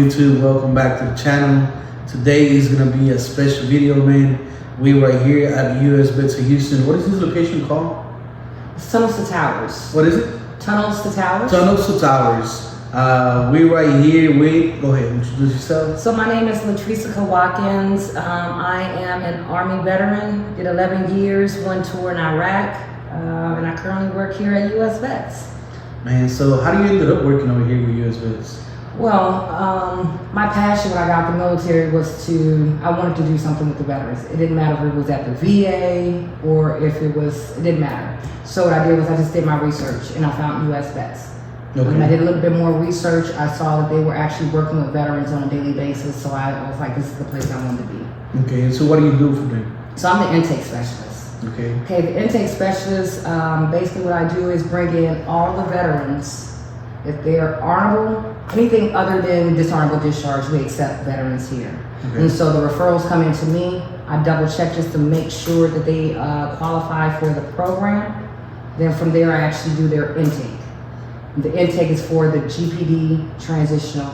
YouTube? Welcome back to the channel. Today is gonna be a special video, man. We right here at US Vets of Houston. What is this location called? Tunnels to Towers. What is it? Tunnels to Towers. Tunnels to Towers. We right here with, go ahead, introduce yourself. So my name is Latricia Watkins. I am an Army veteran, did 11 years, one tour in Iraq, and I currently work here at US Vets. Man, so how do you ended up working over here with US Vets? Well, my passion when I got out the military was I wanted to do something with the veterans. It didn't matter if it was at the VA or if it didn't matter. So what I did was I just did my research and I found US Vets. Okay. When I did a little bit more research, I saw that they were actually working with veterans on a daily basis. So I was like, this is the place I wanted to be. Okay, and so what do you do for them? So I'm the intake specialist. Okay. Okay, the intake specialist, basically what I do is bring in all the veterans. If they're honorable, anything other than dishonorable discharge, we accept veterans here. Okay. And so the referrals come into me. I double check just to make sure that they qualify for the program. Then from there, I actually do their intake. The intake is for the GPD Transitional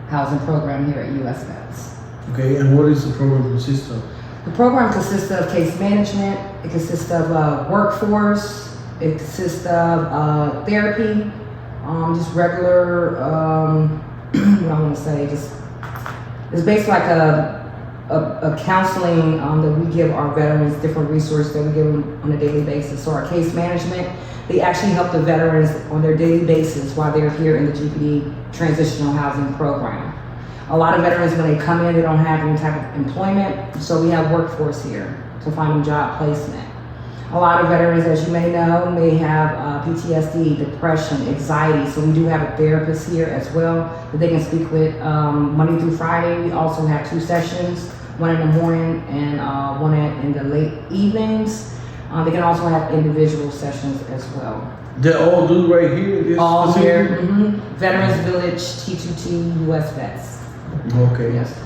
Housing Program here at US Vets. Okay, and what does the program consist of? The program consists of case management, it consists of workforce, it consists of therapy, just regular, what I want to say, it's basically like a counseling that we give our veterans, different resources that we give them on a daily basis. So our case management, they actually help the veterans on their daily basis while they're here in the GPD Transitional Housing Program. A lot of veterans, when they come in, they don't have any type of employment, so we have workforce here to find them job placement. A lot of veterans, as you may know, may have PTSD, depression, anxiety, so we do have a therapist here as well that they can speak with Monday through Friday. We also have 2 sessions, one in the morning and one in the late evenings. They can also have individual sessions as well. They all do right here? All here, Veterans Village, T2T, US Vets. Okay. Yes.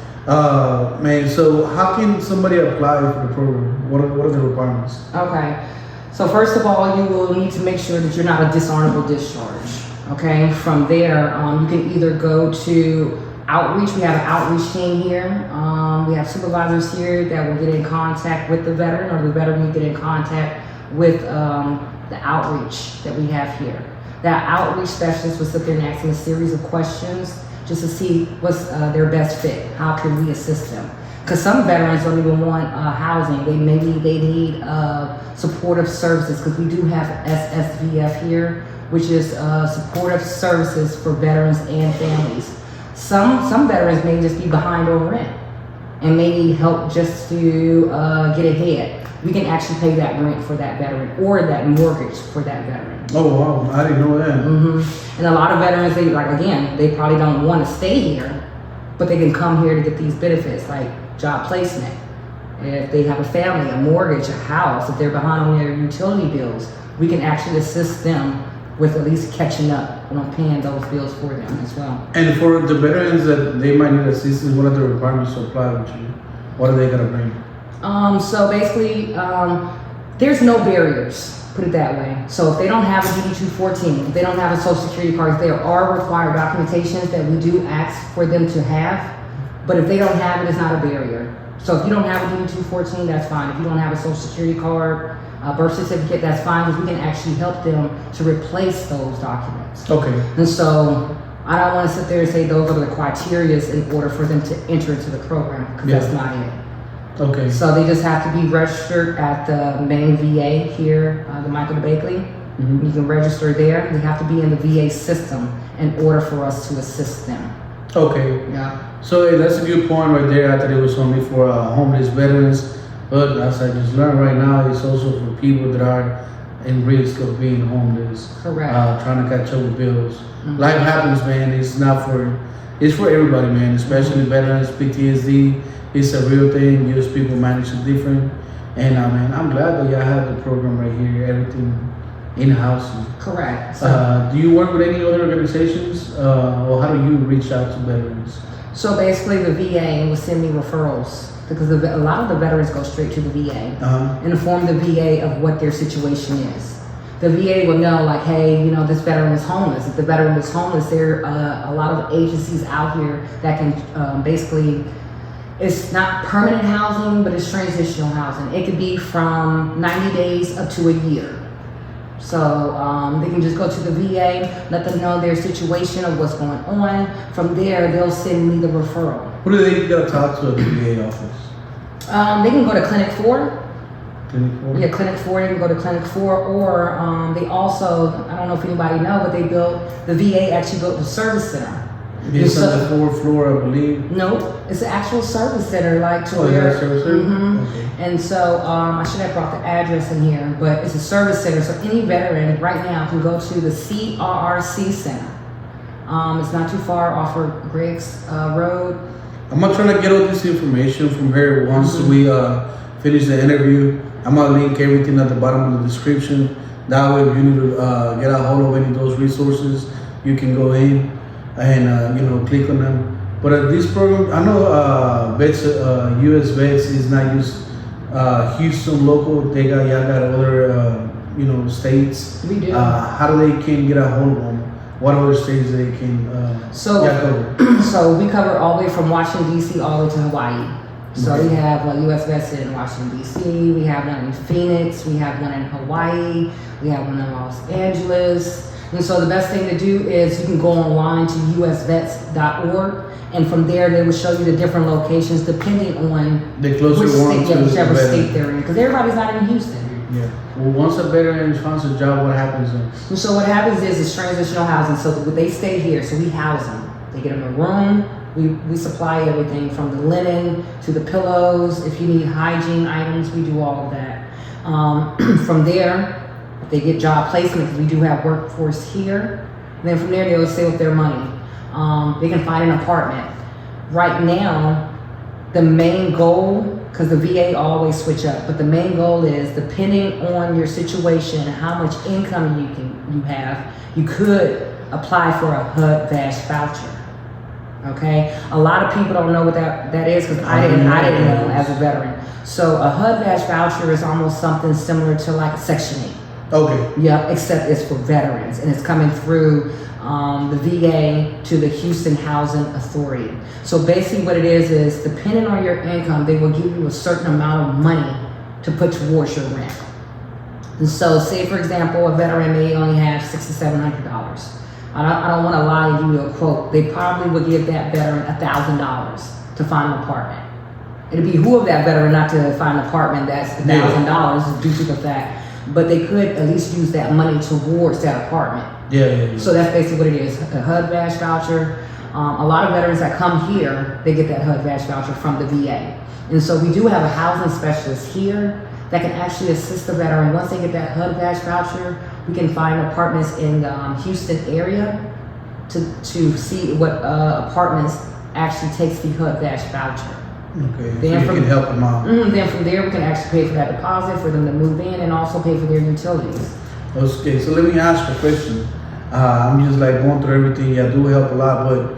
Man, so how can somebody apply for the program? What are the requirements? Okay. So first of all, you will need to make sure that you're not a dishonorable discharge. Okay. From there, you can either go to outreach. We have an outreach team here. We have supervisors here that will get in contact with the veteran, or the veteran will get in contact with the outreach that we have here. That outreach specialist will sit there and ask them a series of questions just to see what's their best fit. How can we assist them? Because some veterans don't even want housing. They need supportive services, because we do have SSVF here, which is supportive services for veterans and families. Some veterans may just be behind on rent and may need help just to get ahead. We can actually pay that rent for that veteran or that mortgage for that veteran. Oh wow, I didn't know that. And a lot of veterans, they probably don't want to stay here, but they can come here to get these benefits like job placement. If they have a family, a mortgage, a house, if they're behind on their utility bills, we can actually assist them with at least catching up on paying those bills for them as well. And for the veterans that they might need assistance, what are the requirements to apply with you? What are they gonna bring? So basically, there's no barriers, put it that way. So if they don't have a DD-214, if they don't have a social security card, there are required documentations that we do ask for them to have, but if they don't have it, it's not a barrier. So if you don't have a DD-214, that's fine. If you don't have a social security card, birth certificate, that's fine, because we can actually help them to replace those documents. Okay. And so I don't want to sit there and say those are the criteria in order for them to enter into the program, because that's not it. Okay. So they just have to be registered at the main VA here, the Michael DeBakely. You can register there. They have to be in the VA system in order for us to assist them. Okay. Yeah. So hey, that's a good point right there. I thought it was only for homeless veterans, but as I just learned right now, it's also for people that are in risk of being homeless. Correct. Trying to catch up with bills. Life happens, man. It's for everybody, man. Especially veterans, PTSD. It's a real thing. US people manage it different. And man, I'm glad that y'all have the program right here. Everything in-house. Correct. Do you work with any other organizations, or how do you reach out to veterans? So basically, the VA will send me referrals, because a lot of the veterans go straight to the VA and inform the VA of what their situation is. the VA will know, like, hey, this veteran is homeless. If the veteran is homeless, there are a lot of agencies out here that can basically, it's not permanent housing, but it's transitional housing. It could be from 90 days up to a year. So they can just go to the VA, let them know their situation of what's going on. From there, they'll send me the referral. Who do they gotta talk to at the VA office? They can go to Clinic 4. Clinic 4? Yeah, Clinic 4, they can go to Clinic 4, or they also, I don't know if anybody know, but the VA actually built the service center. It's on the 4th floor, I believe. Nope, it's an actual service center, like to Oh, where. is that a service center? Mhm. Okay. And so I should have brought the address in here, but it's a service center, so any veteran right now can go to the CRRC Center. It's not too far off of Griggs Road. I'm gonna try to get all this information from her once we finish the interview. I'm gonna link everything at the bottom of the description. That way, if you need to get a hold of any of those resources, you can go in and click on them. But this program, I know vets, U.S. vets is not used. Houston local, y'all got other states. We do. How do they can get a hold of them? What other states they can cover? So we cover all the way from Washington D.C. all the way to Hawaii. So Okay. we have U.S. vets in Washington D.C. We have one in Phoenix. We have one in Hawaii. We have one in Los Angeles. And so the best thing to do is you can go online to usvets.org, and from there they will show you the different locations depending on The closer which one state, to whichever the state better. they're in, because everybody's not in Houston. Yeah. Well, once a veteran finds a job, what happens then? And so what happens is it's transitional housing. So they stay here, so we house them. They get them a room. We supply everything from the linen to the pillows. If you need hygiene items, we do all of that. From there, they get job placement because we do have workforce here. And then from there, they'll save their money. They can find an apartment. Right now, the main goal, because the VA always switch up, but the main goal is depending on your situation and how much income you have, you could apply for a HUD-VASH voucher. Okay, a lot of people don't know what that is because I didn't know as a veteran. So a HUD-VASH voucher is almost something similar to like a Section 8. Okay. Yeah, except it's for veterans and it's coming through the VA to the Houston Housing Authority. So basically what it is depending on your income, they will give you a certain amount of money to put towards your rent. And so say for example, a veteran may only have $600-700. I don't want to lie and give you a quote. They probably would give that veteran $1,000 to find an apartment. It'd behoove that veteran not to find an apartment that's $1,000 due to the fact, but they could at least use that money towards that apartment. Yeah. So that's basically what it is, a HUD-VASH voucher. A lot of veterans that come here, they get that HUD-VASH voucher from the VA. And so we do have a housing specialist here that can actually assist the veteran. Once they get that HUD-VASH voucher, we can find apartments in the Houston area to see what apartments actually takes the HUD-VASH voucher. Okay. Then So you can help them out. Then from there, we can actually pay for that deposit for them to move in and also pay for their utilities. Okay, so let me ask you a question. I'm just like going through everything. Yeah, do help a lot, but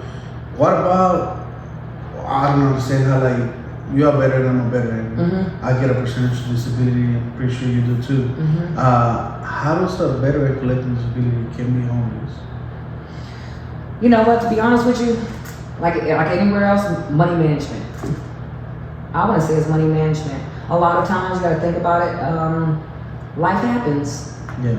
what about? I don't understand how like you are better than I'm a veteran. I get a percentage of disability. I'm pretty sure you do too. How does a veteran collecting disability can be homeless? You know what? To be honest with you, like anywhere else, money management. I want to say it's money management. A lot of times, you got to think about it. Life happens. Yeah.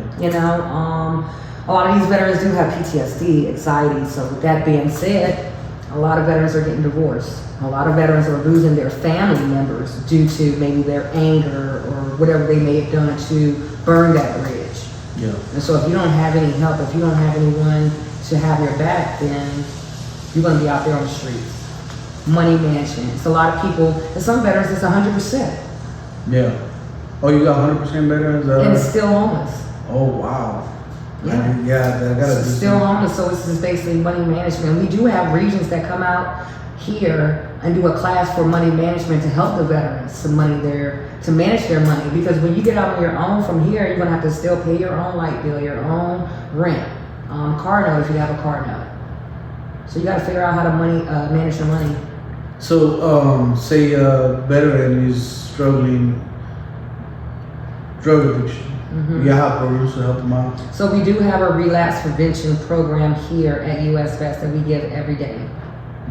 A lot of these veterans do have PTSD, anxiety. So with that being said, a lot of veterans are getting divorced. A lot of veterans are losing their family members due to maybe their anger or whatever they may have done to burn that bridge. Yeah. And so if you don't have any help, if you don't have anyone to have your back, then you're going to be out there on the streets. Money management. It's a lot of people, and some veterans it's 100%. Yeah. Oh, you got 100% veterans? And it's still homeless. Oh, wow. Yeah. Yeah, I gotta do Still something. homeless, so it's just basically money management. We do have regions that come out here and do a class for money management to help the veterans to manage their money. Because when you get out on your own from here, you're gonna have to still pay your own light bill, your own rent, car note if you have a car note. So you gotta figure out how to manage your money. So, say a veteran is struggling drug addiction. Mhm. You have programs to help them out. So we do have a relapse prevention program here at US Vest that we give every day.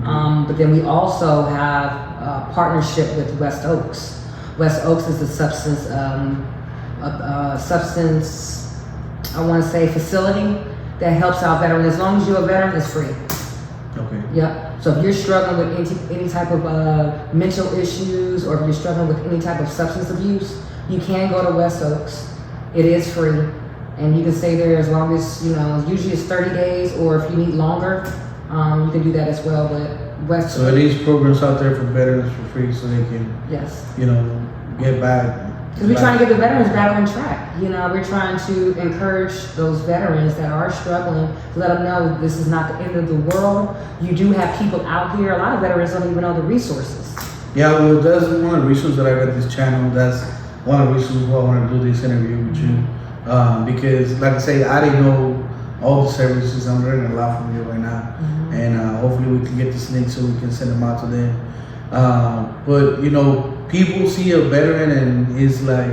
But then we also have a partnership with West Oaks. West Oaks is a substance, I want to say, facility that helps out veterans. As long as you're a veteran, it's free. Okay. Yep. So if you're struggling with any type of mental issues, or if you're struggling with any type of substance abuse, you can go to West Oaks. It is free, and you can stay there as long as, usually it's 30 days, or if you need longer, you can do that as well. But West So these programs out there for veterans for free, so they can, yes. get back. Because we're trying to get the veterans back on track. We're trying to encourage those veterans that are struggling to let them know this is not the end of the world. You do have people out here. A lot of veterans don't even know the resources. Yeah, well, that's one of the reasons that I got this channel. That's one of the reasons why I want to do this interview with you. Because, like I say, I didn't know all the services. I'm learning a lot from you right now. And hopefully we can get this link so we can send them out to them. But, people see a veteran and it's like,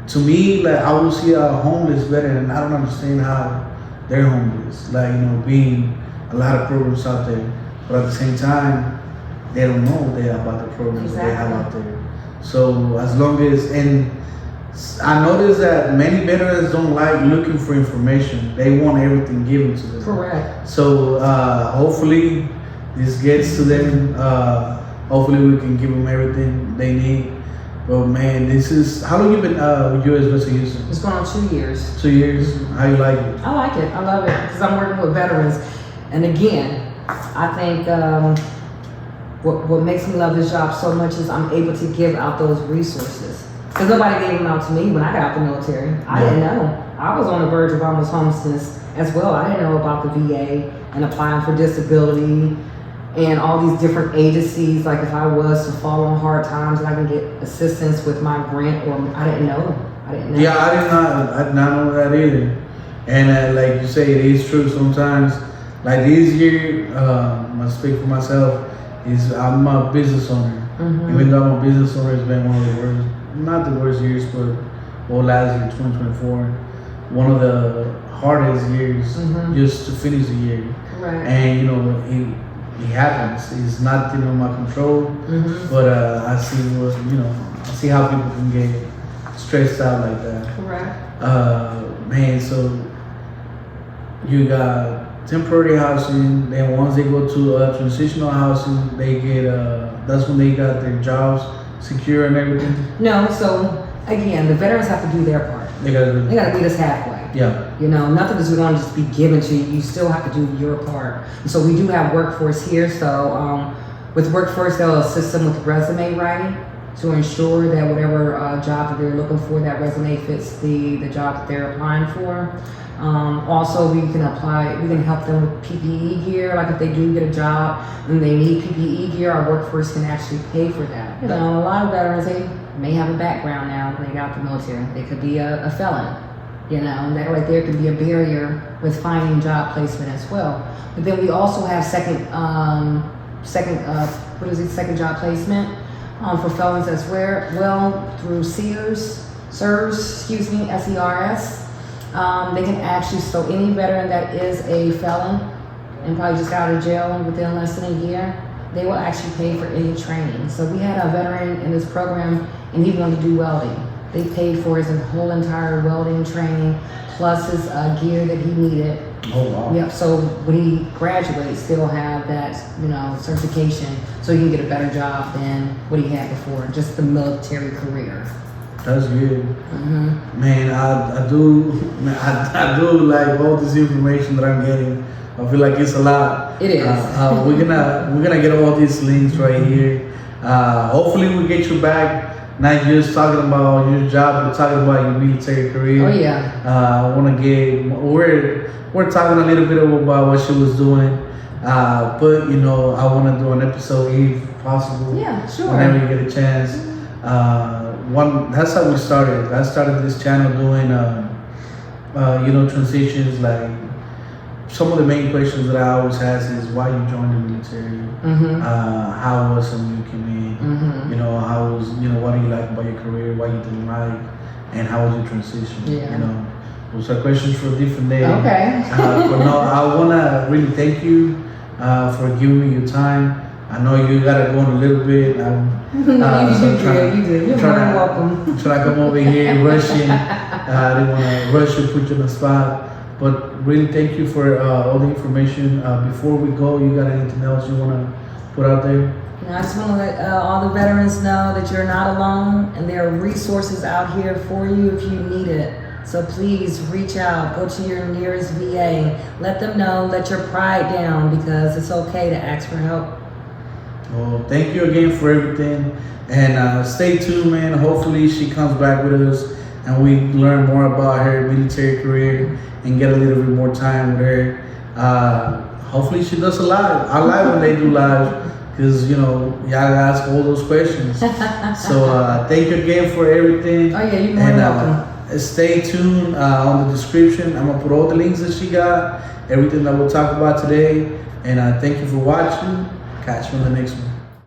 to me, like I will see a homeless veteran and I don't understand how they're homeless. Like, being a lot of programs out there. But at the same time, they don't know about the programs that they have out there. So as long as, and I noticed that many veterans don't like looking for information. They want everything given to them. Correct. So hopefully this gets to them. Hopefully we can give them everything they need. But man, how long you been with US Vest Houston? It's going on 2 years. 2 years. How you like it? I like it. I love it because I'm working with veterans. And again, I think what makes me love this job so much is I'm able to give out those resources. Because nobody gave them out to me when I got out the military. I didn't know. I was on the verge of almost homelessness as well. I didn't know about the VA and applying for disability and all these different agencies. Like if I was to fall on hard times and I can get assistance with my grant, or I didn't know. Yeah, I did not know that either. And like you say, it is true sometimes. Like this year, I speak for myself, I'm a business owner. Even though I'm a business owner, it's been one of the worst, not the worst years, but last year, 2024, one of the hardest years just to finish the year. Right. And it happens. It's not in my control, but I see I see how people can get stressed out like that. Correct. Man, so you got temporary housing. Then once they go to transitional housing, they get that's when they got their jobs secure and everything. No, so again, the veterans have to do their part. They gotta meet us halfway. Yeah. Nothing is going to just be given to you. You still have to do your part. And so we do have Workforce here. So with Workforce, they'll assist them with resume writing to ensure that whatever job that they're looking for, that resume fits the job that they're applying for. Also, we can help them with PPE gear. Like if they do get a job and they need PPE gear, our Workforce can actually pay for that. A lot of veterans, they may have a background now when they got out the military. They could be a felon. And that right there could be a barrier with finding job placement as well. But then we also have second job placement for felons as well through SERS. They can actually, so any veteran that is a felon and probably just got out of jail within less than a year, they will actually pay for any training. So we had a veteran in this program and he wanted to do welding. They paid for his whole entire welding training, plus his gear that he needed. Oh wow. Yep. So when he graduates, he'll have that, certification, so he can get a better job than what he had before, just the military career. That's good. Man, I do like all this information that I'm getting. I feel like it's a lot. It is. We're gonna get all these links right here. Hopefully we get you back. Not just talking about your job, but talking about your military career. Oh yeah. We're talking a little bit about what she was doing. But I want to do an episode if possible. Yeah, sure. Whenever you get a chance. That's how we started. I started this channel doing transitions, like some of the main questions that I always ask is why you joined the military. How was it when you came in? You know, how was, you know, what do you like about your career? What you didn't like, and how was your transition? Yeah. You know, those are questions for a different day. Okay. But no, I wanna really thank you for giving me your time. I know you gotta go in a little bit. No, so you did. You're more than welcome. I'm trying to come over here rushing. I didn't want to rush you, put you on the spot. But really, thank you for all the information. Before we go, you got anything else you want to put out there? And I just want to let all the veterans know that you're not alone, and there are resources out here for you if you need it. So please reach out, go to your nearest VA, let them know, let your pride down, because it's okay to ask for help. Well, thank you again for everything, and stay tuned, man. Hopefully she comes back with us and we learn more about her military career and get a little bit more time with her. Hopefully she does a live. I like when they do live because, you know, y'all ask all those questions. So thank you again for everything. Oh yeah, you're more than welcome. Stay tuned on the description. I'm gonna put all the links that she got, everything that we'll talk about today. And thank you for watching. Catch you on the next one.